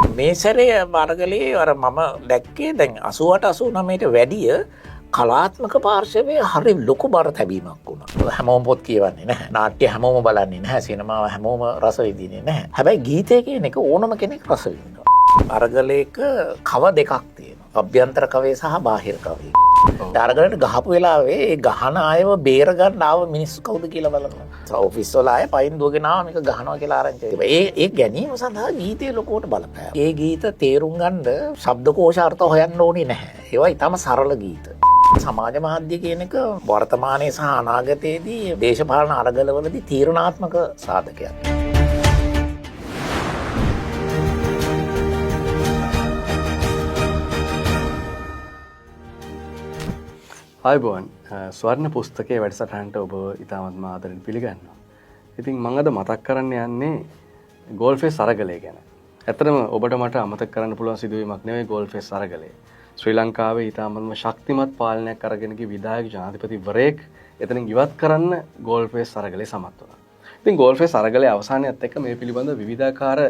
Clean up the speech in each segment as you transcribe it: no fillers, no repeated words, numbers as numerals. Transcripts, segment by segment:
මේ සැරේ අරගලේ අර මම දැක්කේ දැන් 88 89ට වැඩිය කලාත්මක පාර්ශවයේ හරි ලොකු බර තැබීමක් වුණා. හැමෝම පොත් කියවන්නේ නැහැ. නාට්‍ය හැමෝම බලන්නේ නැහැ. සිනමාව හැමෝම රස විඳින්නේ නැහැ. හැබැයි ගීතය කියන එක ඕනම කෙනෙක් රස විඳිනවා. අරගලයක කව දෙකක් තියෙනවා. අභ්‍යන්තර කවයේ සහ බාහිර කවයේ. අරගලට ගහපු වෙලාවේ ඒ ගහන අයව බේර ගන්න ආව මිනිස්සු කවුද කියලා බලනවා. ඔෆිස් වල අය පයින් දුවගෙන ආව මේක ගහනවා කියලා ආරංචි. ඒ ගැනීම සඳහා ගීතේ ලොකුවට බලපෑවා. ඒ ගීත තේරුම් ගන්න ශබ්දකෝෂ අර්ථ හොයන්න ඕනේ නැහැ. ඒවා ඊටම සරල ගීත. සමාජ මාධ්‍ය කියන එක වර්තමානයේ සහ අනාගතයේදී දේශපාලන අරගලවලදී තීරණාත්මක සාධකයක්. ආයුබෝවන් ස්වර්ණ පුස්තකයේ වැඩසටහනට ඔබ ඉතාමත්ම ආදරෙන් පිළිගන්නවා. ඉතින් මම අද මතක් කරන්න යන්නේ ගෝල්ෆෙස් අරගලය ගැන. ඇත්තටම ඔබට මට අමතක කරන්න පුළුවන් සිදුවීමක් නෙවෙයි ගෝල්ෆෙස් අරගලය. ශ්‍රී ලංකාවේ ඉතාමත්ම ශක්තිමත් පාලනයක් අරගෙන ගිය විධායක ජනාධිපතිවරයෙක් එතනින් ඉවත් කරන්න ගෝල්ෆෙස් අරගලය සමත් වුණා. ඉතින් ගෝල්ෆෙස් අරගලයේ අවසානයත් එක්ක මේ පිළිබඳ විවිධාකාර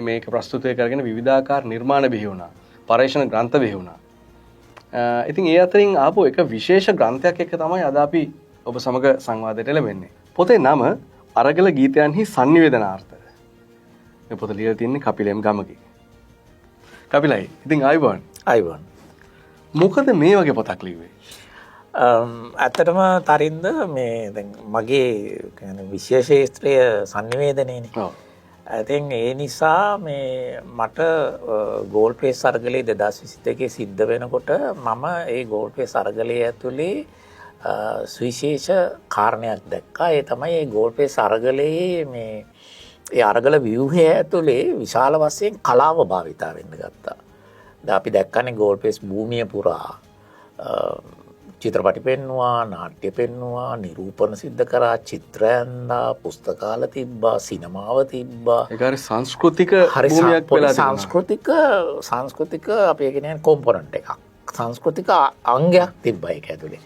මේක ප්‍රස්තුතය කරගෙන විවිධාකාර නිර්මාණ බිහි වුණා. පර්යේෂණ ග්‍රන්ථ බිහි වුණා. ඉතින් ඒ අතරින් ආපු එක විශේෂ ග්‍රන්ථයක් එක්ක තමයි අද අපි ඔබ සමග සංවාදයට ලැබෙන්නේ. පොතේ නම අරගල ගීතයන්හි සංනිවේදනාර්ථ. මේ පොත ලියලා තින්නේ කපිලම් ගමගේ. කපිලයි, ඉතින් ආයුබෝවන්. ආයුබෝවන්. මොකද මේ වගේ පොතක් ලිව්වේ? ඇත්තටම තරින්ද මේ දැන් මගේ කියන්නේ විශේෂ ශාස්ත්‍රය සංනිවේදනයේනේ. ඔව්. ඉතින් ඒ නිසා මේ මට ගෝල්ෆෙස් අරගලේ 2022 සිද්ධ වෙනකොට මම ඒ ගෝල්ෆෙස් අරගලේ ඇතුලේ සුවිශේෂ කාරණයක් දැක්කා. ඒ තමයි ඒ ගෝල්ෆෙස් අරගලේ මේ ඒ අරගල ව්‍යුහය ඇතුලේ විශාල වශයෙන් කලාව භාවිතා වෙන්න ගත්තා. දැන් අපි දැක්කනේ ගෝල්ෆෙස් භූමිය පුරා චිත්‍රපටි පෙන්නුවා, නාට්‍ය පෙන්නුවා, නිරූපණ සිද්ධ කරා, චිත්‍ර ඇන්දා, පුස්තකාල තිබ්බා, සිනමාව තිබ්බා. ඒක හරි සංස්කෘතික භූමියක් වෙලා තිබුණා. සංස්කෘතික අපි කියන්නේ කොම්පොනන්ට් එකක්. සංස්කෘතික අංගයක් තිබ්බා ඒක ඇතුලේ.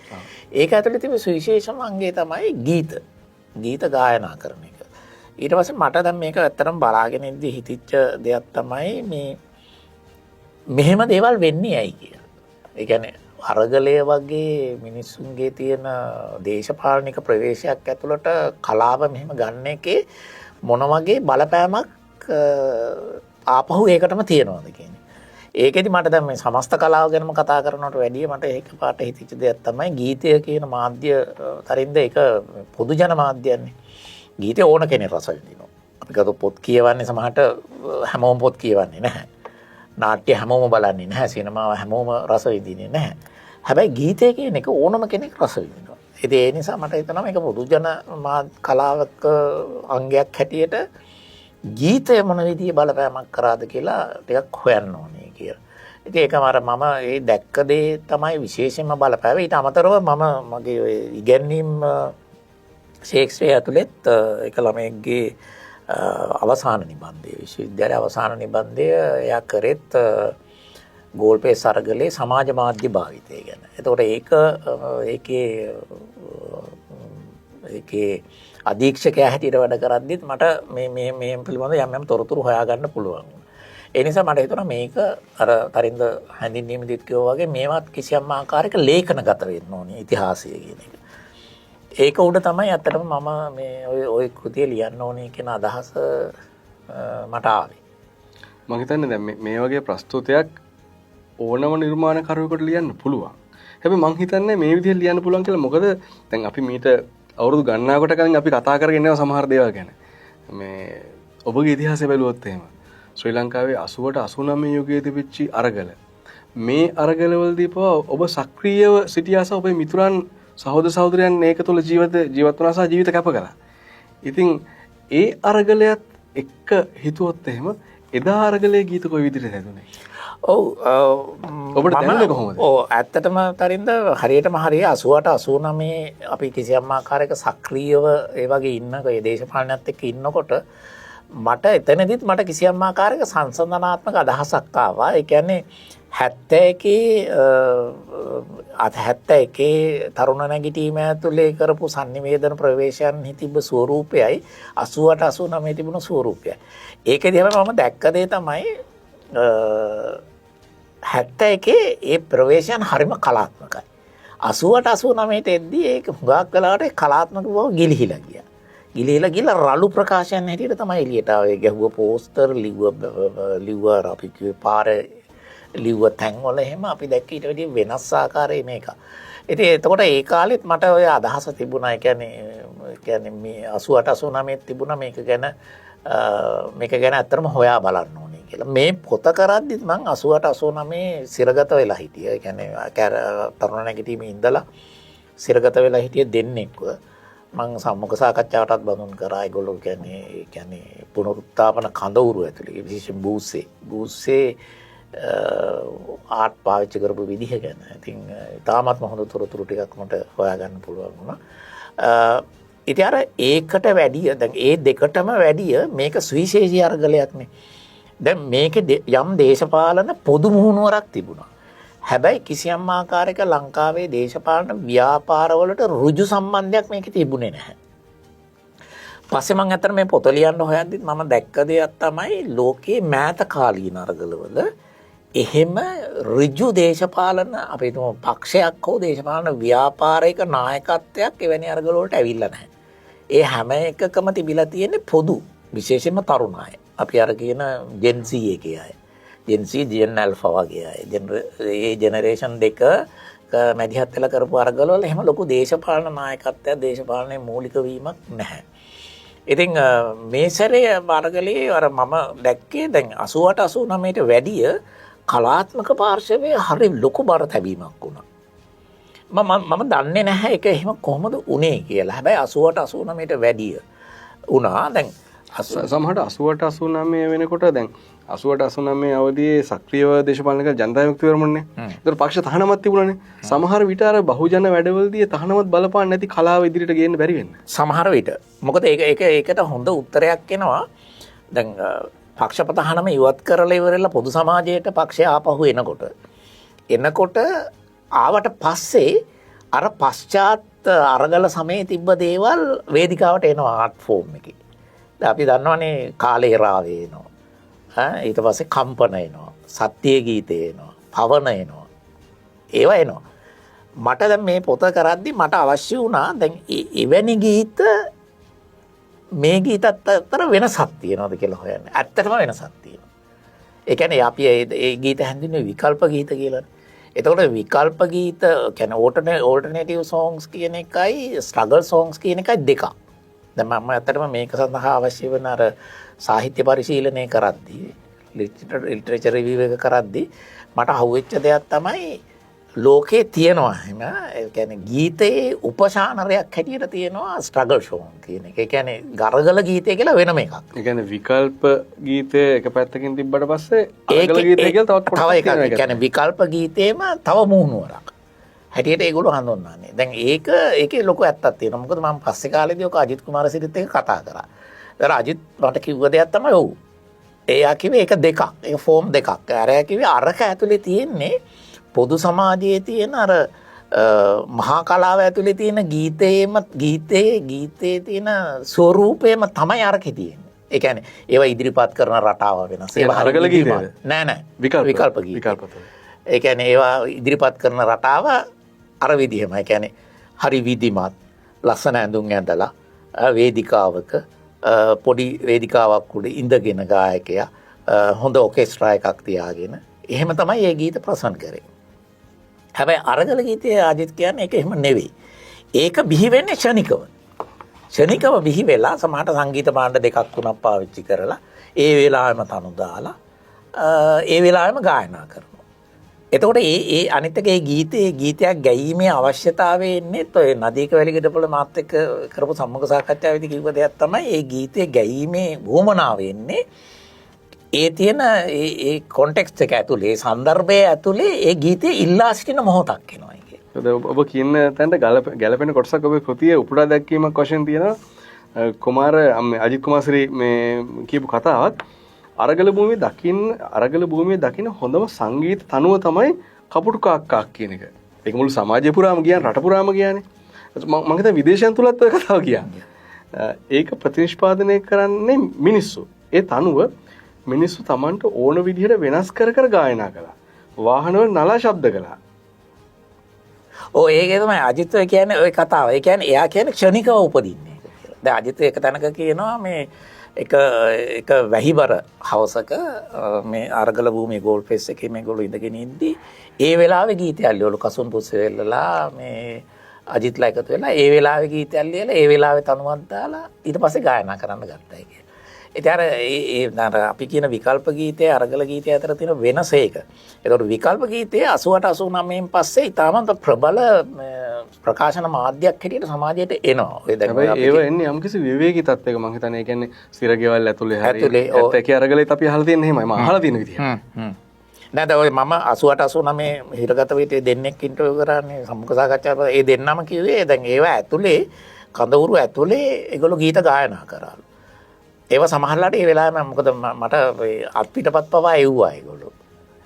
ඒක ඇතුලේ තිබෙන සුවිශේෂම අංගය තමයි ගීත. ගීත ගායනා කරන එක. ඊට පස්සේ මට දැන් මේක ඇත්තටම බලාගෙන ඉඳි හිතිච්ච දෙයක් තමයි මේ මෙහෙම දේවල් වෙන්නේ ඇයි කියලා. ඒ කියන්නේ අරගලය වගේ මිනිස්සුන්ගේ තියෙන දේශපාලනික ප්‍රවේශයක් ඇතුළට කලාව මෙහෙම ගන්න එකේ මොන වගේ බලපෑමක් ආපහු ඒකටම තියෙනවද කියන්නේ. ඒකෙදි මට දැන් මේ සමස්ත කලාව ගැනම කතා කරනවට වැඩිය මට ඒක පාට හිතිච්ච දෙයක් තමයි ගීතය කියන මාධ්‍ය තරින්ද ඒක පොදු ජන මාධ්‍යයන්නේ. ගීතය ඕන කෙනෙක් රස විඳිනවා. අපි ගත්තොත් පොත් කියවන්නේ සමහරට හැමෝම පොත් කියවන්නේ නැහැ. නාට්‍ය හැමෝම බලන්නේ නැහැ. සිනමාව හැමෝම රස විඳින්නේ නැහැ. හැබැයි ගීතය කියන එක ඕනම කෙනෙක් රස විඳිනවා. ඉතින් ඒ නිසා මට හිතෙනවා මේක පොදු ජන කලාවක අංගයක් හැටියට ගීතය මොන විදිහේ බලපෑමක් කරාද කියලා ටිකක් හොයන්න ඕනේ කියලා. ඉතින් ඒක මම ඒ දැක්ක දේ තමයි විශේෂයෙන්ම බලපෑවේ. ඊට අමතරව මම මගේ ඔය ඉගැන්වීම් ශාස්ත්‍රය ඇතුළෙත් එක ළමයෙක්ගේ අවසාන නිබන්ධය විශ්වවිද්‍යාලයේ අවසාන නිබන්ධය එයා කරෙත් ගෝල්ෆෙස් අරගලේ සමාජ මාධ්‍ය භාවිතය ගැන. එතකොට ඒකේ අධීක්ෂකයා හැටියට වැඩ කරද්දිත් මට මේ පිළිබඳ යම් තොරතුරු හොයාගන්න පුළුවන්. ඒ නිසා මට හිතුණා මේක අර තරින්ද හැඳින්වීමේදීත් කිව්වා වගේ මේවත් කිසියම් ආකාරයක ලේඛනගත වෙන්න ඕනේ ඉතිහාසය කියන එක. ඒක උඩ තමයි ඇත්තටම මම මේ ওই කෘතිය ලියන්න ඕනේ කියන අදහස මට ආවේ. මම හිතන්නේ දැන් මේ වගේ ප්‍රස්තුතයක් ඕනම නිර්මාණකරුවෙකුට ලියන්න පුළුවන්. හැබැයි මං හිතන්නේ මේ විදිහට ලියන්න පුළුවන් කියලා. මොකද දැන් අපි මීට අවුරුදු ගණනාවකට කලින් අපි කතා කරගෙන ඉන්නවා සමහර දේවල් ගැන. මේ ඔබගේ ඉතිහාසය බැලුවොත් එහෙම ශ්‍රී ලංකාවේ 80ට 89 යුගයේ තිබිච්ච අරගල. මේ අරගලවලදී ඔබ සක්‍රීයව සිටියාස ඔබේ මිතුරන් සහෝදර සහෝදරයන් ඒක තුළ ජීවත් වුණා සහ ජීවිත කැප කළා. ඉතින් ඒ අරගලයත් එක්ක හිතුවොත් එහෙම එදා අරගලයේ ගීත කොයි විදිහට හැදුනේ? ඔව් ඔබට දැනෙන්නේ කොහොමද? ඔව් ඇත්තටම තරින්ද හරියටම හරිය 88 89 අපි කිසියම් ආකාරයක සක්‍රීයව ඒ වගේ ඉන්නක ඒ දේශපාලනයත් එක්ක ඉන්නකොට මට එතනදිත් මට කිසියම් ආකාරයක සංසන්දනාත්මක අදහසක් ආවා. ඒ කියන්නේ 71 තරුණ නැගිටීම ඇතුලේ කරපු sannivedana ප්‍රවේශයන් තිබ්බ ස්වරූපයයි 88 89 තිබුණු ස්වරූපයයි. ඒකදී මම දැක්ක දේ තමයි 71 ඒ ප්‍රවේශයන් හරිම කලාත්මකයි. 88 89 එද්දී ඒක හුඟක් වෙලාවට කලාත්මක බව ගිලිහිලා ගියා. ගිලිහිලා රළු ප්‍රකාශයන් හැටියට තමයි එළියට ආවේ. ගැහුව පෝස්ටර් ලිව්ව අපි කිව්වේ පාරේ ලිව්ව තැන්වල එහෙම අපි දැක්ක ඊට වැඩිය වෙනස් ආකාරයේ මේක. ඉතින් එතකොට ඒ කාලෙත් මට ඔය අදහස තිබුණා. ඒ කියන්නේ මේ 88 89 තිබුණා මේක ගැන ඇත්තටම හොයා බලන්න ඕනේ කියලා. මේ පොත කරද්දිත් මම 88 89 සිරගත වෙලා හිටියා. ඒ කියන්නේ තරුණ නැගිටීමේ ඉඳලා සිරගත වෙලා හිටිය දෙන්නෙක්ව මම සම්මුඛ සාකච්ඡාවටත් බඳුන් කරා. ඒගොල්ලෝ කියන්නේ පුනරුත්ථාපන කඳවුරු ඇතුලේ විශේෂයෙන් බූස්සේ ආර්ට් පාවිච්චි කරපු විදිහ ගැන. ඉතින් තාමත්ම හොඳ තොරතුරු ටිකක් මට හොයාගන්න පුළුවන් වුණා. ඉතින් අර ඒකට වැඩිය දැන් ඒ දෙකටම වැඩිය මේක සුවිශේෂී අරගලයක්නේ. දැන් මේකේ යම් දේශපාලන පොදු මුහුණුවරක් තිබුණා. හැබැයි කිසියම් ආකාරයක ලංකාවේ දේශපාලන ව්‍යාපාරවලට ඍජු සම්බන්ධයක් මේකේ තිබුණේ නැහැ. පස්සේ මම අතන මේ පොත ලියන්න හොයද්දිත් මම දැක්ක දෙයක් තමයි ලෝකයේ මෑත කාලීන අරගලවල එහෙම ඍජු දේශපාලන අපේ පක්ෂයක් හෝ දේශපාලන ව්‍යාපාරයක නායකත්වයක් එවැනි අරගල වලට ඇවිල්ලා නැහැ. ඒ හැම එකකම තිබිලා තියෙන්නේ පොදු විශේෂයෙන්ම තරුණ අය. අපි අර කියන Gen Z එකේ අය. Gen Z Gen Alpha වගේ අය. ඒ ජෙනරේෂන් දෙක මැදිහත් වෙලා කරපු අරගල වල එහෙම ලොකු දේශපාලන නායකත්වයක් දේශපාලනයේ මූලික වීමක් නැහැ. ඉතින් මේ සැරේ අරගලේ අර මම දැක්කේ දැන් 88 89ට වැඩිය කලාත්මක පාර්ශවයේ හරි ලොකු බර තැබීමක් වුණා. මම දන්නේ නැහැ ඒක එහෙම කොහොමද උනේ කියලා. හැබැයි 88 89ට වැඩිය වුණා. දැන් සමහරට 88 89 වෙනකොට දැන් 88 89 අවදියේ සක්‍රියව දේශපාලනික ජනතා විමුක්තිවරමුණනේ. ඒතර පක්ෂ තහනමක් තිබුණානේ. සමහර විට අර බහුජන වැඩවලදී තහනමත් බලපාන්න නැති කලාව ඉදිරියට ගේන්න බැරි වෙන්නේ. සමහර විට. මොකද ඒකට හොඳ උත්තරයක් එනවා. දැන් පක්ෂ ප්‍රධානම ඉවත් කරලා ඉවරලා පොදු සමාජයට පක්ෂය ආපහු එනකොට ආවට පස්සේ අර පශ්චාත් අරගල සමයේ තිබ්බ දේවල් වේදිකාවට එනවා ආර්ට් ෆෝම් එකේ. දැන් අපි දන්නවනේ කාලේ රාවේ එනවා. ඊට පස්සේ කම්පන එනවා. සත්‍ය ගීතේ එනවා. පවන එනවා. ඒවා එනවා. මට දැන් මේ පොත කරද්දි මට අවශ්‍ය වුණා දැන් එවැනි ගීත මේ ගීතත් අතර වෙනසක් තියෙනවද කියලා හොයන්න. ඇත්තටම වෙනසක් තියෙනවා. ඒ කියන්නේ අපි ඒ ගීත හැඳින්වෙන්නේ විකල්ප ගීත කියලානේ. එතකොට විකල්ප ගීත කියන්නේ ඕල්ටර්නේටිව් සෝංග්ස් කියන එකයි ස්ට්‍රගල් සෝංග්ස් කියන එකයි දෙකක්. දැන් මම ඇත්තටම මේක සඳහා අවශ්‍ය වෙන අර සාහිත්‍ය පරිශීලනය කරද්දී ලිටරේචර් රිවිව් එක කරද්දී මට අහුවෙච්ච දෙයක් තමයි ලෝකේ තියෙනවා එහෙම ඒ කියන්නේ ගීතයේ උපශානරයක් හැටියට තියෙනවා ස්ට්‍රගල් සෝංග් කියන එක. ඒ කියන්නේ ගරගල ගීතය කියලා වෙනම එකක්. ඒ කියන්නේ විකල්ප ගීතය එක පැත්තකින් තිබ්බට පස්සේ අරගල ගීතය කියලා තවත් තව එකක්. ඒ කියන්නේ විකල්ප ගීතේම තව මුහුණුවරක් හැටියට ඒගොල්ලෝ හඳුන්වන්නේ. දැන් ඒකේ ලොකු ඇත්තක් තියෙනවා. මොකද මම පස්සේ කාලේදී ඔක අජිත් කුමාරසිරිත් එක්ක කතා කරා. ඒතර අජිත් මට කිව්ව දෙයක් තමයි ඔව්. එයා කිව්වේ ඒක දෙකක්. ඒක ෆෝම් දෙකක්. අරයා කිව්වේ අරක ඇතුලේ තියෙන්නේ පොදු සමාජයේ තියෙන අර මහා කලාව ඇතුලේ තියෙන ගීතයේ තියෙන ස්වරූපයම තමයි අරකේ තියෙන්නේ. ඒ කියන්නේ ඒවා ඉදිරිපත් කරන රටාව වෙනස්. ඒවා අරගල ගීතද? නෑ. විකල්ප ගීත. ඒ කියන්නේ ඒවා ඉදිරිපත් කරන රටාව අර විදිහමයි. ඒ කියන්නේ හරි විධිමත් ලස්සන ඇඳුම් ඇඳලා වේදිකාවක පොඩි වේදිකාවක් උඩ ඉඳගෙන ගායකයා හොඳ ඔකෙස්ට්‍රා එකක් තියාගෙන එහෙම තමයි මේ ගීත ප්‍රසන් කරේ. හැබැයි අරගල ගීතයේ අජිත් කියන්නේ ඒක එහෙම නෙවෙයි. ඒක බිහි වෙන්නේ ක්ෂණිකව. ක්ෂණිකව බිහි වෙලා සමහරට සංගීත භාණ්ඩ දෙකක් තුනක් පාවිච්චි කරලා ඒ වෙලාවෙම තනු දාලා ඒ වෙලාවෙම ගායනා කරනවා. එතකොට ඒ අනිත් එක ඒ ගීතයක් ගැයීමේ අවශ්‍යතාවය එන්නේ ඔය නදීක වැලිගඩපොළ මාත් එක්ක කරපු සම්මුඛ සාකච්ඡාවේදී කිව්ව දෙයක් තමයි ඒ ගීතේ ගැයීමේ වුමනාව එන්නේ ඒ තියෙන ඒ කොන්ටෙක්ස්ට් එක ඇතුලේ සන්දර්භය ඇතුලේ ඒ ගීතේ ඉල්ලා සිටින මොහොතක් එනවා කියන්නේ. ඔබ කියන තැනට ගැලපෙන කොටසක් ඔබේ කෘතියේ උපුටා දැක්වීමක් වශයෙන් තියෙනවා කුමාර අජිත් කුමාරසිරි මේ කියපු කතාවත් අරගල භූමියේ දකින්න හොඳම සංගීත තනුව තමයි කපුටු කාක්කා කියන එක. ඒක මුළු සමාජය පුරාම කියන්නේ රට පුරාම කියන්නේ. මම හිතා විදේශයන් තුලත් ඔය කතාව කියන්නේ. ඒක ප්‍රතිනිෂ්පාදනය කරන්නේ මිනිස්සු. ඒ තනුව මිනිස්සු Tamanට ඕන විදිහට වෙනස් කර ගායනා කළා. වාහනවල නලා ශබ්ද කළා. ඔය ඒකේ තමයි අජිත් ඔය කියන්නේ ඔය කතාව. ඒ කියන්නේ එයා කියන්නේ ක්ෂණිකව උපදින්නේ කියලා. දැන් අජිත් එක තැනක කියනවා මේ එක වැහිබර හවසක මේ අරගල භූමියේ ගෝල් ෆේස් එකේ මේගොල්ලෝ ඉඳගෙන ඉද්දි ඒ වෙලාවේ ගීතය අල්ලිවලු කසුන් පුස්සේ වෙල්ලලා මේ අජිත්ලා එකතු වෙලා ඒ වෙලාවේ ගීතය අල්ලියලා ඒ වෙලාවේ තනුවක් දාලා ඊට පස්සේ ගායනා කරන්න ගත්තා ඒක. ඉතින් අර අපි කියන විකල්ප ගීතය අරගල ගීතය අතර තියෙන වෙනස ඒක. ඒකට විකල්ප ගීතය 88 89න් පස්සේ ඊටමත් ප්‍රබල ප්‍රකාශන මාධ්‍යයක් හැටියට සමාජයට එනවා. ඔය දැන් ඒව එන්නේ යම්කිසි විවේකී තත්ත්වයක මම හිතන්නේ ඒ කියන්නේ සිරගෙවල් ඇතුලේ හරි ඇත්තකේ අරගලෙත් අපි අහලා තියෙන එහෙමයි මම අහලා තියෙන විදිහ. නේද ඔය මම 88 89 හිරගත වෙටේ දෙන්නෙක් ඉන්ටර්විව් කරන්නේ සම්මුඛ සාකච්ඡාවක ඒ දෙන්නම කිව්වේ දැන් ඒව ඇතුලේ කඳවුරු ඇතුලේ ඒගොල්ලෝ ගීත ගායනා කරාලු. ඒව සමහරලාට ඒ වෙලාවෙම මොකද මට අත්පිටපත් පවා එව්වා ඒගොල්ලෝ.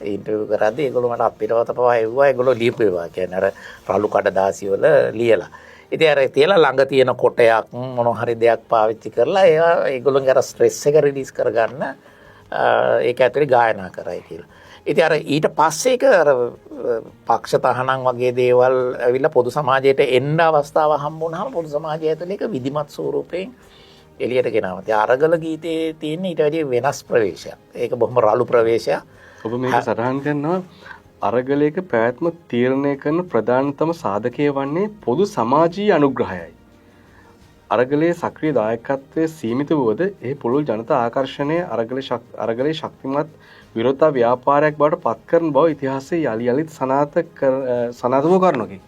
ඒ ඉන්ටර්විව් කරද්දී ඒගොල්ලෝ මට අත්පිටපත් පවා එව්වා ඒගොල්ලෝ ලියපු ඒවා. කියන්නේ අර රළු කඩදාසි වල ලියලා. ඉතින් අර තියලා ළඟ තියෙන කොටයක් මොන හරි දෙයක් පාවිච්චි කරලා ඒවා ඒගොල්ලෝගේ අර ස්ට්‍රෙස් එක රිලීස් කරගන්න ඒක ඇතුලේ ගායනා කරයි කියලා. ඉතින් අර ඊට පස්සේ ඒක අර පක්ෂ තහනම් වගේ දේවල් ඇවිල්ලා පොදු සමාජයට එන්න අවස්ථාව හම්බුනහම පොදු සමාජය ඇතුලේ ඒක විධිමත් ස්වරූපයෙන් එළියට ගෙනාවා. ඒ අරගල ගීතයේ තියෙන ඊට වැඩිය වෙනස් ප්‍රවේශයක්. ඒක බොහොම රළු ප්‍රවේශයක්. ඔබ මේක සටහන් කරනවා අරගලයක පැවැත්ම තීරණය කරන ප්‍රධානතම සාධකය වන්නේ පොදු සමාජීය අනුග්‍රහයයි. අරගලයේ සක්‍රීය දායකත්වයේ සීමිත වුවද ඒ පුළුල් ජනතා ආකර්ෂණය අරගලයේ ශක්තිමත් විරෝධතා ව්‍යාපාරයක් බවට පත් කරන බව ඉතිහාසයේ යලි යලිත් සනාථව කරනකි.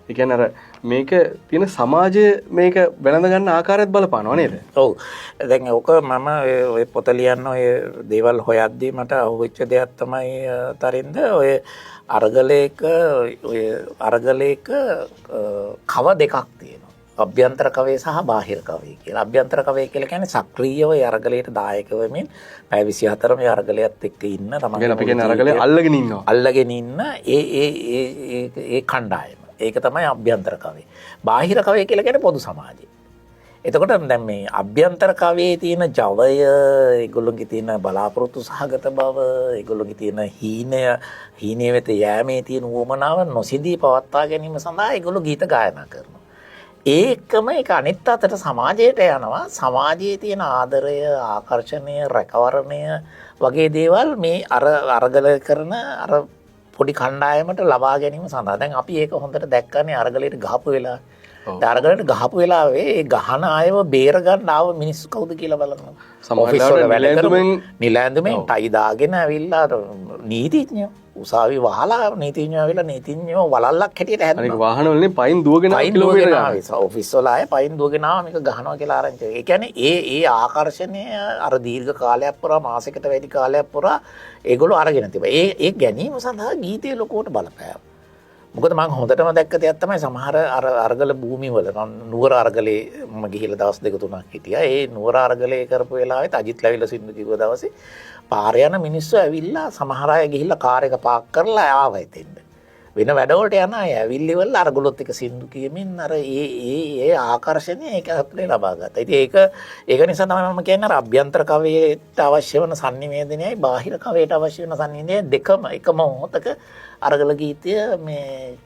ඒ කියන්නේ අර මේක තියෙන සමාජය මේක වෙනඳ ගන්න ආකාරයත් බලපානවා නේද? ඔව්. දැන් ඔක මම ඔය පොත ලියන්න ඔය දේවල් හොයද්දී මට අහුවෙච්ච දෙයක් තමයි තරින්ද ඔය අරගලයක කව දෙකක් තියෙනවා. අභ්‍යන්තර කවය සහ බාහිර කවය කියලා. අභ්‍යන්තර කවය කියලා කියන්නේ සක්‍රීයව ඒ අරගලයට දායක වෙමින් පැය 24 මේ අරගලයත් එක්ක ඉන්න තමයි. අපි කියන්නේ අරගලය අල්ලගෙන ඉන්නවා. අල්ලගෙන ඉන්න ඒ කණ්ඩායම. ඒක තමයි අභ්‍යන්තර කවය. බාහිර කවය කියලා කියන්නේ පොදු සමාජය. එතකොට දැන් මේ අභ්‍යන්තර කවයේ තියෙන ජවය, ඒගොල්ලෝගේ තියෙන බලාපොරොත්තු සහගත බව, ඒගොල්ලෝගේ තියෙන හීනය වෙත යෑමේ තියෙන උවමනාව නොසිඳී පවත්වා ගැනීම සඳහා ඒගොල්ලෝ ගීත ගායනා කරනවා. ඒකම ඒක අනිත් අතට සමාජයට යනවා. සමාජයේ තියෙන ආදරය, ආකර්ෂණය, රැකවරණය වගේ දේවල් මේ අරගල කරන අර පොඩි කණ්ඩායමට ලබා ගැනීම සඳහා. දැන් අපි ඒක හොඳට දැක්කනේ අරගලයට ගහපු වෙලාව. අරගලයට ගහපු වෙලාවේ ඒ ගහන අයව බේර ගන්න ආව මිනිස්සු කවුද කියලා බලන්න. සමහරවිට නිලැඳුමෙන් ටයි දාගෙන ඇවිල්ලා නීතිඥයෝ උසාවි වහලා නීතිඥයෝ ඇවිල්ලා නීතිඥයෝ වලල්ලක් හැටියට හැදුනා. අනික වාහන වලින් පයින් දුවගෙන කිලෝමීටර ගානක් ඔෆිස් වල ආයේ පයින් දුවගෙන ආව මේක ගහනවා කියලා ආරංචි. ඒ කියන්නේ ඒ ආකර්ෂණය අර දීර්ඝ කාලයක් පුරා මාසයකට වැඩි කාලයක් පුරා ඒගොල්ලෝ අරගෙන තිබ්බා. ඒ ගැනීම සඳහා ගීතයේ ලොකුවට බලපෑවා. මොකද මම හොඳටම දැක්ක දෙයක් තමයි සමහර අරගල භූමිවල නුවර අරගලේ මම ගිහිල්ලා දවස් දෙක තුනක් හිටියා. ඒ නුවර අරගලේ කරපු වෙලාවෙත් අජිත් ලැවිලා සින්දු කිව්ව දවසේ පාර යන මිනිස්සු ඇවිල්ලා සමහර අය ගිහිල්ලා කාර් එක පාක් කරලා ආවා ඉතින්. වෙන වැඩවලට යන අය ඇවිල්ලිවල අරගලොත් එක සින්දු කියමින් අර ඒ ආකර්ෂණය ඒක අපිට ලබා ගත්තා. ඉතින් ඒක නිසා තමයි මම කියන්නේ අර අභ්‍යන්තර කවයට අවශ්‍ය වෙන sannivedanayයි බාහිර කවයට අවශ්‍ය වෙන sannivedanaya දෙකම එකම මොහොතක අරගල ගීතය මේ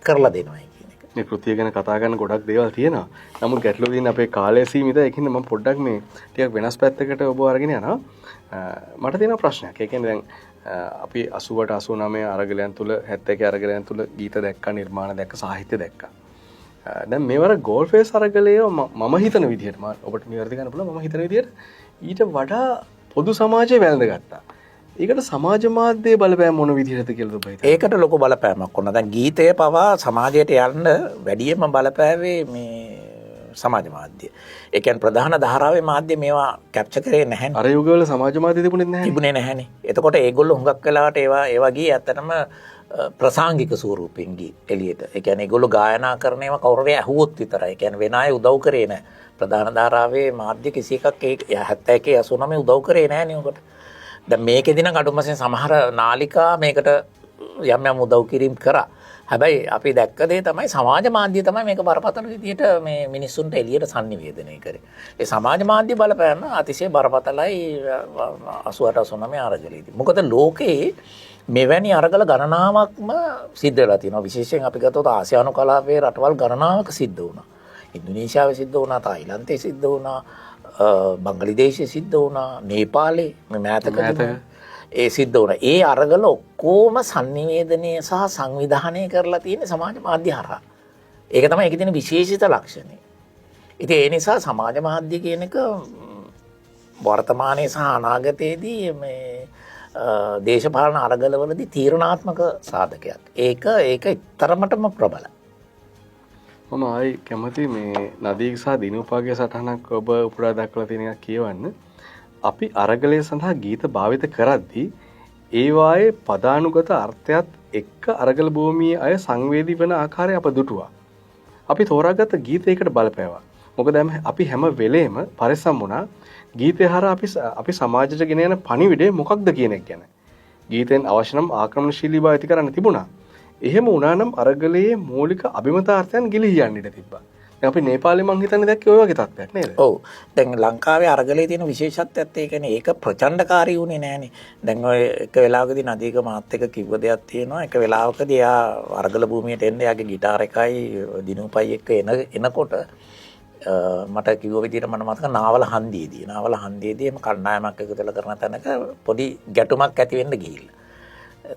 කරලා දෙනවා කියන එක. මේ කෘතිය ගැන කතා කරන ගොඩක් දේවල් තියෙනවා. නමුත් ගැටලුව තියෙන අපේ කාලය සීමිතයි. ඒකින්ද මම පොඩ්ඩක් මේ ටිකක් වෙනස් පැත්තකට ඔබ අරගෙන යනවා. මට තියෙන ප්‍රශ්නයක්. ඒ කියන්නේ දැන් අපි 80ට 89 අරගලයන් තුල 71 අරගලයන් තුල ගීත දැක්කා, නිර්මාණ දැක්කා, සාහිත්‍ය දැක්කා. දැන් මේවර ගෝල්ෆේස් අරගලය මම හිතන විදිහට ඔබට නිවැරදි කරන්න පුළුවන් මම හිතන විදිහට ඊට වඩා පොදු සමාජය වැළඳගත්තා. ඒකට සමාජ මාධ්‍යයේ බලපෑම මොන විදිහටද කියලාද ඔබ හිතන්නේ? ඒකට ලොකු බලපෑමක් වුණා. දැන් ගීතය පවා සමාජයට යන්න වැඩියෙන්ම බලපෑවේ මේ සමාජ මාධ්‍ය. ඒ කියන්නේ ප්‍රධාන ධාරාවේ මාධ්‍ය මේවා කැප්චර් කරේ නැහැ. අර යුගවල සමාජ මාධ්‍ය තිබුණේ නැහැනේ. එතකොට ඒගොල්ලෝ හුඟක් වෙලාවට ඒවා ගියේ ඇත්තටම ප්‍රසංගික ස්වරූපෙන් ගියේ එළියට. ඒ කියන්නේ ඒගොල්ලෝ ගායනා කරන ඒවා කවුරුරේ ඇහුවොත් විතරයි. ඒ කියන්නේ වෙන අය උදව් කරේ නැහැ. ප්‍රධාන ධාරාවේ මාධ්‍ය කිසි එකක් 71 89 උදව් කරේ නැහැ නේ ඔකට. දැන් මේකෙදි නම් අඩුම වශයෙන් සමහර නාලිකා මේකට යම් උදව් කිරීම කරා. හැබැයි අපි දැක්ක දේ තමයි සමාජ මාධ්‍ය තමයි මේක බරපතල විදියට මේ මිනිස්සුන්ට එළියට sannivedanaya කරේ. ඒ සමාජ මාධ්‍ය බලපෑම අතිශය බරපතලයි 88 89 අරගලයේදී. මොකද ලෝකේ මෙවැනි අරගල ගණනාවක්ම සිද්ධ වෙලා තියෙනවා. විශේෂයෙන් අපි ගත්තොත් ආසියානු කලාපයේ රටවල් ගණනාවක සිද්ධ වුණා. ඉන්දුනීසියාවේ සිද්ධ වුණා, තායිලන්තයේ සිද්ධ වුණා, බංග්ලාදේශයේ සිද්ධ වුණා, නේපාලේ මේ මෑතකදී ඒ සිද්ධ වුණා. ඒ අරගල ඔක්කොම sannivedanaya සහ සංවිධානය කරලා තියෙන සමාජ මාධ්‍ය හරහා. ඒක තමයි ඒකේ තියෙන විශේෂිත ලක්ෂණය. ඉතින් ඒ නිසා සමාජ මාධ්‍ය කියන එක වර්තමානයේ සහ අනාගතයේදී මේ දේශපාලන අරගලවලදී තීරණාත්මක සාධකයක්. ඒක තරමටම ප්‍රබලයි. මම ආයි කැමති මේ නදීක සහ දිනූපාගේ සටහනක් ඔබ උපුරා දක්වලා තියෙන එකක් කියවන්න. අපි අරගලය සඳහා ගීත භාවිත කරද්දී ඒවායේ පදානුගත අර්ථයත් එක්ක අරගල භූමියේ අය සංවේදී වන ආකාරය අප දුටුවා. අපි තෝරාගත් ගීතයකට බලපෑවා. මොකද අපි හැම වෙලේම පරිස්සම් වුණා ගීතය හරහා අපි සමාජයට ගෙන යන පණිවිඩය මොකක්ද කියන එක ගැන. ගීතෙන් අවශ්‍ය නම් ආක්‍රමණශීලී බව ඇති කරන්න තිබුණා. එහෙම වුණා නම් අරගලයේ මූලික අභිමතාර්ථයන් ගිලිහී යන්න ඉඩ තිබ්බා. දැන් අපි නේපාලේ මං හිතන්නේ දැක්කේ ඔය වගේ තත්ත්වයක් නේද? ඔව්. දැන් ලංකාවේ අරගලයේ තියෙන විශේෂත්වයත් ඒ කියන්නේ ඒක ප්‍රචණ්ඩකාරී වුණේ නෑනේ. දැන් ඔය එක වෙලාවකදී නදීක මාත් එක්ක කිව්ව දෙයක් තියෙනවා. එක වෙලාවකදී එයා අරගල භූමියට එන්න එයාගේ গিitar එකයි දිනුපයි එක්ක එනකොට මට කිව්ව විදිහට මම මතක නාවල හන්දියේදී එම කණ්ඩායමක් එකතුලා කරන තැනක පොඩි ගැටුමක් ඇති වෙන්න ගිහිල්ලා.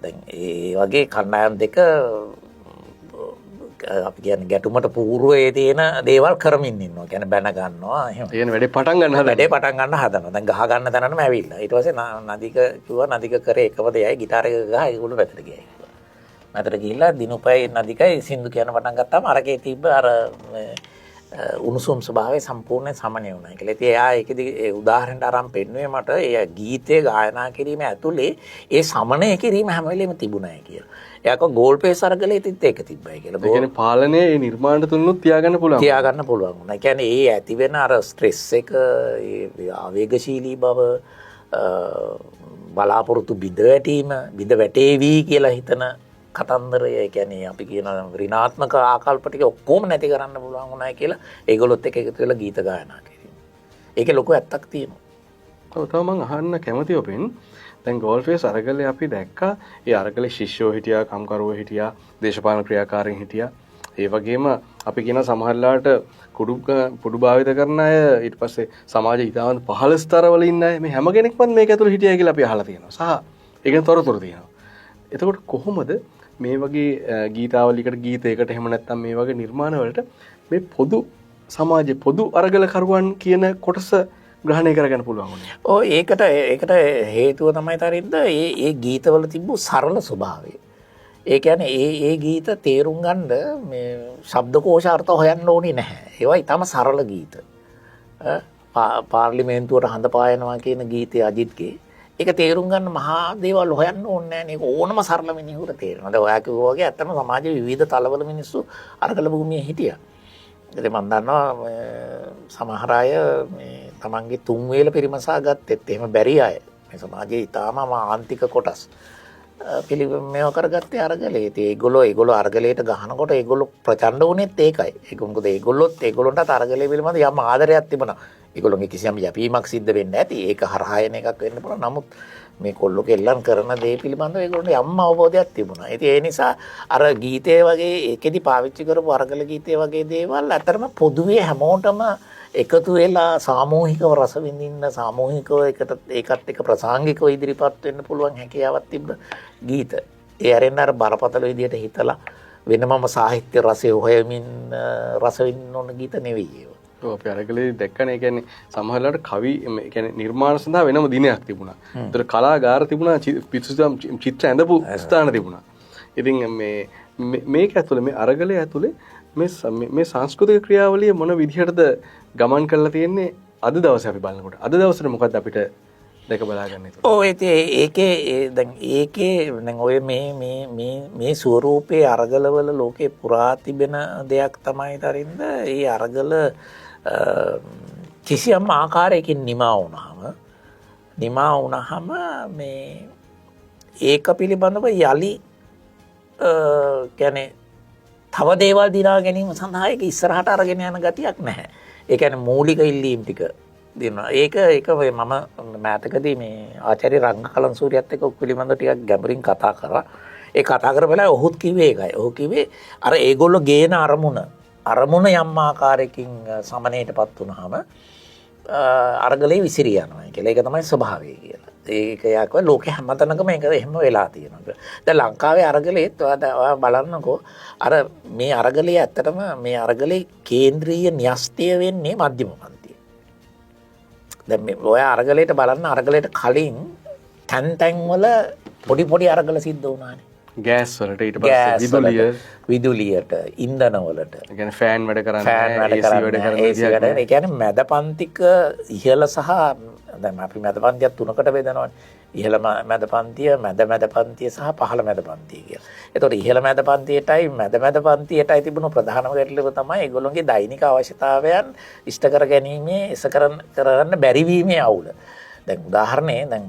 දැන් ඒ වගේ කණ්ඩායම් දෙක අපි කියන්නේ ගැටුමට పూర్වයේ තියෙන දේවල් කරමින් ඉන්නවා. කියන්නේ බැන ගන්නවා එහෙම. ඒ කියන්නේ වැඩේ පටන් ගන්න හදනවා. දැන් ගහ ගන්න තැනටම ඇවිල්ලා. ඊට පස්සේ නදීක කිව්වා නදීක කරේ එකම දෙයයි গিitar එක ගහ ඒගොල්ලෝ පැත්තට ගියා. මැදට ගිහිල්ලා දිනුපයි නදීකයි සින්දු කියන පටන් ගත්තාම අරකේ තිබ්බ අර උණුසුම් ස්වභාවය සම්පූර්ණයෙන් සමනය වුණා කියලා. ඉතින් එයා ඒකෙදි ඒ උදාහරණයක් අරන් පෙන්නුවේ මට ඒ ගීතේ ගායනා කිරීම ඇතුලේ ඒ සමනය කිරීම හැම වෙලෙම තිබුණායි කියලා. එයාක ගෝල් පේස් අරගලෙත් ඒක තිබ්බයි කියලා. ඒ කියන්නේ පාලනයේ ඒ නිර්මාණ තුලනුත් තියාගන්න පුළුවන් වුණා. ඒ කියන්නේ ඒ ඇති වෙන අර ස්ට්‍රෙස් එක, ඒ ආවේගශීලී බව, බලාපොරොත්තු බිඳ වැටේවි කියලා හිතන කතන්දරය. ඒ කියන්නේ අපි කියන ඍණාත්මක ආකල්ප ටික ඔක්කොම නැති කරන්න පුළුවන් වුණායි කියලා ඒගොල්ලොත් එක්ක එකතු වෙලා ගීත ගායනා කිරීම. ඒකේ ලොකු ඇත්තක් තියෙනවා. ඔව් තව මම අහන්න කැමති ඔබෙන් දැන් ගෝල්ෆේස් අරගලේ අපි දැක්කා ඒ අරගලේ ශිෂ්‍යෝ හිටියා, කම්කරුවෝ හිටියා, දේශපාලන ක්‍රියාකාරීන් හිටියා. ඒ වගේම අපි කියන සමහරලාට කුඩු භාවිත කරන අය ඊට පස්සේ සමාජයේ ඉතාමත් පහළ ස්තරවල ඉන්න අය මේ හැම කෙනෙක්ම මේක ඇතුළේ හිටියා කියලා අපි අහලා තියෙනවා. සහ ඒකෙන් තොරතුරු තියෙනවා. එතකොට කොහොමද මේ වගේ ගීතාවලියකට ගීතයකට එහෙම නැත්නම් මේ වගේ නිර්මාණ වලට මේ පොදු සමාජයේ පොදු අරගලකරුවන් කියන කොටස ග්‍රහණය කරගන්න පුළුවන් වුණේ? ඔව් ඒකට හේතුව තමයි තරින්ද ඒ ගීතවල තිබු සරල ස්වභාවය. ඒ කියන්නේ ඒ ගීත තේරුම් ගන්න මේ ශබ්දකෝෂ අර්ථ හොයන්න ඕනේ නැහැ. ඒවා ඊටම සරල ගීත. පාර්ලිමේන්තුවට හඳ පායනවා කියන ගීතය අජිත්ගේ ඒක තේරුම් ගන්න මහා දේවල් හොයන්න ඕනේ නැහැ. ඒක ඕනම සරල මිනිහෙකුට තේරෙනවා. දැන් ඔයා කිව්වා වගේ ඇත්තම සමාජයේ විවිධ තලවල මිනිස්සු අරගල භූමියේ හිටියා. ඉතින් මම දන්නවා සමහර අය මේ තමන්ගේ තුන් වේල පරිමසා ගත්තෙත් එහෙම බැරි අය. මේ සමාජයේ ඊටාම ආන්තික කොටස් පිළිමේව කරගත්තේ අරගලේ. ඉතින් ඒගොල්ලෝ අරගලයට ගහනකොට ඒගොල්ලෝ ප්‍රචණ්ඩ වුණෙත් ඒකයි. ඒක මොකද ඒගොල්ලොන්ට අරගලේ පිළිබඳ යම් ආදරයක් තිබුණා. ඒගොල්ලෝගේ කිසියම් යැපීමක් සිද්ධ වෙන්නේ නැති. ඒක හරහා එන එකක් වෙන්න පුළුවන්. නමුත් මේ කොල්ලෝ කෙල්ලන් කරන දේ පිළිබඳව ඒගොල්ලන්ට යම් අවබෝධයක් තිබුණා. ඉතින් ඒ නිසා අර ගීතේ වගේ ඒකෙදි පාවිච්චි කරපු අරගල ගීතේ වගේ දේවල් අතරම පොදුවේ හැමෝටම එකතු වෙලා සාමූහිකව රස විඳින්න, සාමූහිකව ඒකත් එක්ක ප්‍රසංගිකව ඉදිරිපත් වෙන්න පුළුවන් හැකියාවක් තිබ්බ ගීත. ඒ අරෙන් අර බරපතල විදියට හිතලා වෙනමම සාහිත්‍ය රසය හොයමින් රස විඳින්න ඕන ගීත නෙවෙයි ඒවා. අපි අරගලේ දැක්කනේ. ඒ කියන්නේ සමහරවිට කවි ඒ කියන්නේ නිර්මාණ සඳහා වෙනම දිනයක් තිබුණා. ඒතර කලාගාර තිබුණා, චිත්‍ර ඇඳපු ස්ථාන තිබුණා. ඉතින් මේක ඇතුලේ මේ අරගලේ ඇතුලේ මේ සංස්කෘතික ක්‍රියාවලිය මොන විදිහටද ගමන් කරලා තියෙන්නේ අද දවසේ අපි බලනකොට? අද දවසේ මොකද්ද අපිට දැක බලා ගන්න ඉතින්? ඔව් ඒකේ දැන් ඔය මේ ස්වරූපේ අරගලවල ලෝකේ පුරා තිබෙන දෙයක් තමයි තරින්ද. ඒ අරගල කිසියම් ආකාරයකින් නිමා වුණාම මේ ඒක පිළිබඳව යලි කියන්නේ තව දේවල් දිනා ගැනීම සඳහා ඒක ඉස්සරහට අරගෙන යන ගතියක් නැහැ. ඒ කියන්නේ මූලික ඉල්ලීම් ටික දෙනවා. ඒක මම මෑතකදී මේ ආචාර්ය රංගකලන්සූරියත් එක්ක පිළිබඳව ටිකක් ගැඹුරින් කතා කරා. ඒ කතා කරපලා ඔහුත් කිව්වේ ඒකයි. ඔහු කිව්වේ අර ඒගොල්ලෝ ගේන අරමුණ යම් ආකාරයකින් සමනයටපත් වුණාම අරගලේ විසිරී යනවා කියලා. ඒක තමයි ස්වභාවය කියලා. ඒක යාකව ලෝකේ හැමතැනකම ඒක එහෙම වෙලා තියෙනවා. දැන් ලංකාවේ අරගලෙත් ඔයා බලන්නකෝ අර මේ අරගලයේ ඇත්තටම මේ අරගලේ කේන්ද්‍රීය න්‍යෂ්ටිය වෙන්නේ මධ්‍යම පන්තිය. දැන් මේ ඔයා අරගලයට බලන්න අරගලයට කලින් තැන් වල පොඩි අරගල සිද්ධ වුණානේ. ගෑස් වලට ඊට පස්සේ විදුලියට ඉන්ධන වලට ඒ කියන්නේ ෆෑන් වැඩ කරන්නේ ඒ කියන්නේ මැද පන්තික ඉහළ සහ දැන් අපි මැද පන්තියක් තුනකට බෙදනවානේ. ඉහළ මැද පන්තිය, මැද පන්තිය සහ පහළ මැද පන්තිය කියලා. ඒතකොට ඉහළ මැද පන්තියටයි මැද පන්තියටයි තිබුණු ප්‍රධානම ගැටලුව තමයි ඒගොල්ලෝගේ දෛනික අවශ්‍යතාවයන් ඉෂ්ට කර ගැනීමේ කරන්න බැරිවීමේ අවුල. දැන් උදාහරණේ දැන්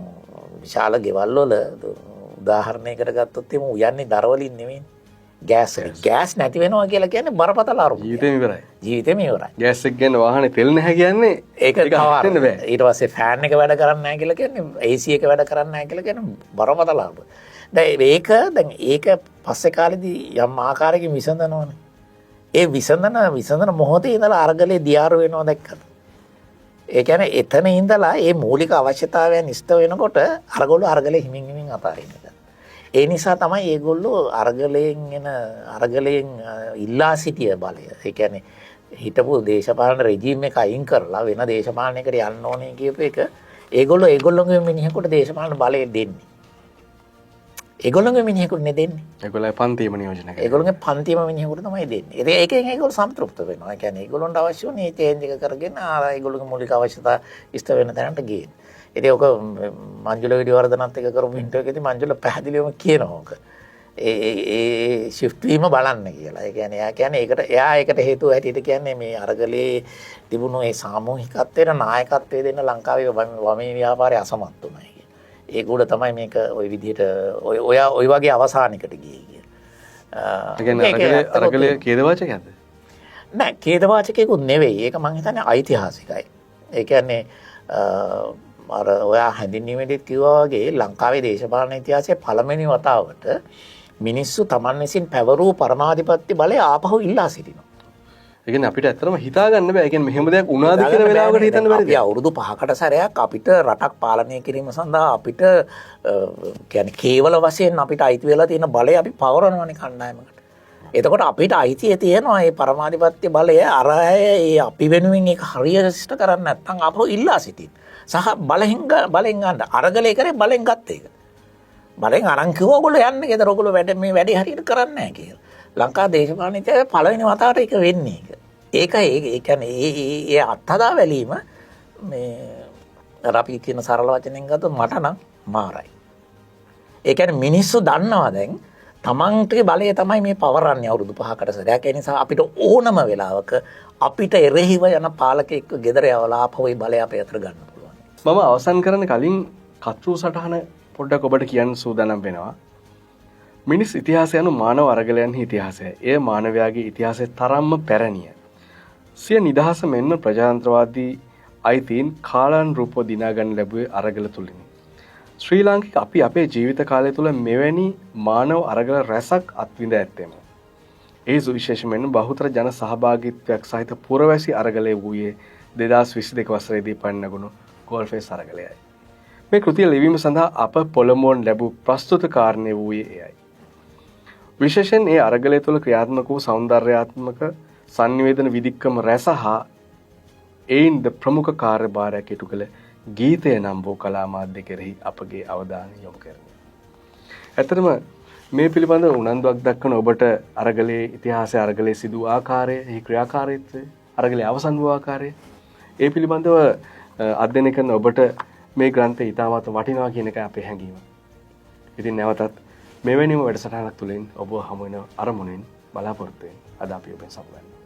විශාල ගෙවල් වල උදාහරණයකට ගත්තොත් එමු උයන්නේ දරවලින් නෙමෙයි. ගෑස් නැති වෙනවා කියලා කියන්නේ බරපතල අරුම. ජීවිතේම ඉවරයි. ගෑස් එක ගන්න වාහනේ තෙල් නැහැ කියන්නේ ඒක හිතෙන්න බෑ. ඊට පස්සේ ෆෑන් එක වැඩ කරන්නේ නැහැ කියලා කියන්නේ AC එක වැඩ කරන්නේ නැහැ කියලා කියන්නේ බරපතල අරුම. දැන් ඒක පස්සේ කාලෙදී යම් ආකාරයකින් විසඳනවනේ. ඒ විසඳන මොහොතේ ඉඳලා අරගලේ දියාරු වෙනවා දැක්කද? ඒ කියන්නේ එතන ඉඳලා මේ මූලික අවශ්‍යතාවයන් ඉෂ්ට වෙනකොට අරගලේ හිමින් අතාරිනවා. ඒ නිසා තමයි ඒගොල්ලෝ අරගලයෙන් ඉල්ලා සිටිය බලය. ඒ කියන්නේ හිටපු දේශපාලන රෙජිම් එක අයින් කරලා වෙන දේශපාලනයකට යන්න ඕනේ කියපු එක ඒගොල්ලෝගේ මිනිහෙකුට දේශපාලන බලය දෙන්නේ. ඒගොල්ලෝගේ මිනිහෙකුට නේ දෙන්නේ. ඒගොල්ලෝ පන්තියම නියෝජනය කරනවා. ඒගොල්ලෝගේ පන්තියම මිනිහෙකුට තමයි දෙන්නේ. ඒකෙන් ඒගොල්ලෝ සම්තෘප්ත වෙනවා. ඒ කියන්නේ ඒගොල්ලොන්ට අවශ්‍ය වුණේ චේන්ජ් එක කරගෙන ඒගොල්ලෝගේ මූලික අවශ්‍යතා ඉෂ්ට වෙන තැනට ගේන්න. ඉතින් ඔක මංජුල විඩිවර්ධනත් එක කරපු ඉන්ටර්වියු එකේදී මංජුල පැහැදිලිවම කියනවා ඔක. ඒ shift වීම බලන්න කියලා. ඒ කියන්නේ ඒකට හේතුව හැටියට කියන්නේ මේ අරගලේ තිබුණු ඒ සාමූහිකත්වයට නායකත්වය දෙන්න ලංකාවේ වමේ ව්‍යාපාරය අසමත් වුණා කියන. ඒක උඩ තමයි මේක ওই විදිහට ඔය වගේ අවසානයකට ගියේ කියන. ඒ කියන්නේ අරගලේ ඛේදවාචකයක්ද? නෑ ඛේදවාචකයකුත් නෙවෙයි. ඒක මං හිතන්නේ ඓතිහාසිකයි. ඒ කියන්නේ අර ඔයා හැඳින්වීමේදී කිව්වා වගේ ලංකාවේ දේශපාලන ඉතිහාසයේ පළවෙනි වතාවට මිනිස්සු Taman විසින් පැවරූ පරමාධිපත්‍ය බලය ආපහු ඉල්ලා සිටිනවා. ඒ කියන්නේ අපිට ඇත්තටම හිතා ගන්න බෑ. ඒ කියන්නේ මෙහෙම දෙයක් වුණාද කියන වෙලාවකට හිතන්න බැරිද? අපි අවුරුදු 5කට සැරයක් අපිට රටක් පාලනය කිරීම සඳහා අපිට කියන්නේ කේවල වශයෙන් අපිට අයිති වෙලා තියෙන බලය අපි පවරනවානේ කණ්ඩායමකට. එතකොට අපිට අයිතිය තියෙනවා මේ පරමාධිපත්‍ය බලය අරය අපි වෙනුවෙන් ඒක හරියට කරන්නේ නැත්නම් ආපහු ඉල්ලා සිටින්න. සහ බලෙන් ගන්න අරගලේ කරේ බලෙන් ගත්ත එක. බලෙන් අරන් කිව්වා ඔයගොල්ලෝ යන්න ගෙදර ඔයගොල්ලෝ මේ වැඩේ හරියට කරන්නේ නැහැ කියලා. ලංකා දේශපාලන ඉතිහාසයේ පළවෙනි වතාවට ඒක වෙන්නේ ඒක. ඒ කියන්නේ ඒ අත්හදා බැලීම මේ අපි කියන සරල වචනෙන් ගත්තොත් මට නම් මාරයි. ඒ කියන්නේ මිනිස්සු දන්නවා දැන් තමන්ගේ බලය තමයි මේ පවරන්නේ අවුරුදු 5කට සැරයක්. ඒ නිසා අපිට ඕනම වෙලාවක අපිට එරෙහිව යන පාලකෙක්ව ගෙදර යවලා ආපහු ඒ බලය අපේ අතට ගන්න පුළුවන්. මම අවසන් කරන්න කලින් කතෘ සටහන පොඩ්ඩක් ඔබට කියන්න සූදානම් වෙනවා. මිනිස් ඉතිහාසය යනු මානව අරගලයන්හි ඉතිහාසය. එය මානවයාගේ ඉතිහාසයේ තරම්ම පැරණිය. සිය නිදහස මෙන්ම ප්‍රජාතන්ත්‍රවාදී අයිතීන් කාලානුරූපව දිනාගන්න ලැබුවේ අරගල තුලිනි. ශ්‍රී ලාංකික අපි අපේ ජීවිත කාලය තුළ මෙවැනි මානව අරගල රැසක් අත්විඳ ඇත්තෙමු. ඒ සුවිශේෂයෙන්ම බහුතර ජන සහභාගීත්වයක් සහිත පුරවැසි අරගලය වූයේ 2022 වසරේදී පන්නගුණු ගෝල්ෆේස් අරගලයයි. මේ කෘතිය ලිවීම සඳහා අප පොළඹවන ලැබූ ප්‍රස්තුත කාරණය වූයේ එයයි. විශේෂයෙන් ඒ අරගලය තුළ ක්‍රියාත්මක වූ සෞන්දර්යාත්මක සංනිවේදන විදික්කම රැස හා එයින්ද ප්‍රමුඛ කාර්යභාරයක් ඉටු කළ ගීතය නම් වූ කලා මාධ්‍ය කෙරෙහි අපගේ අවධානය යොමු කරමු. ඇත්තටම මේ පිළිබඳව උනන්දුවක් දක්වන ඔබට අරගලයේ ඉතිහාසය, අරගලයේ සිදු ආකාරය, එහි ක්‍රියාකාරීත්වය, අරගලයේ අවසන් වූ ආකාරය ඒ පිළිබඳව අධ්‍යයනය කරන ඔබට මේ ග්‍රන්ථය ඉතාමත් වටිනවා කියන එක අපේ හැඟීම. ඉතින් නැවතත් මෙවැනිම වැඩසටහනක් තුළින් ඔබ හමු වෙන අරමුණෙන් බලාපොරොත්තු වෙන අද අපි ඔබෙන් සමුගන්නවා.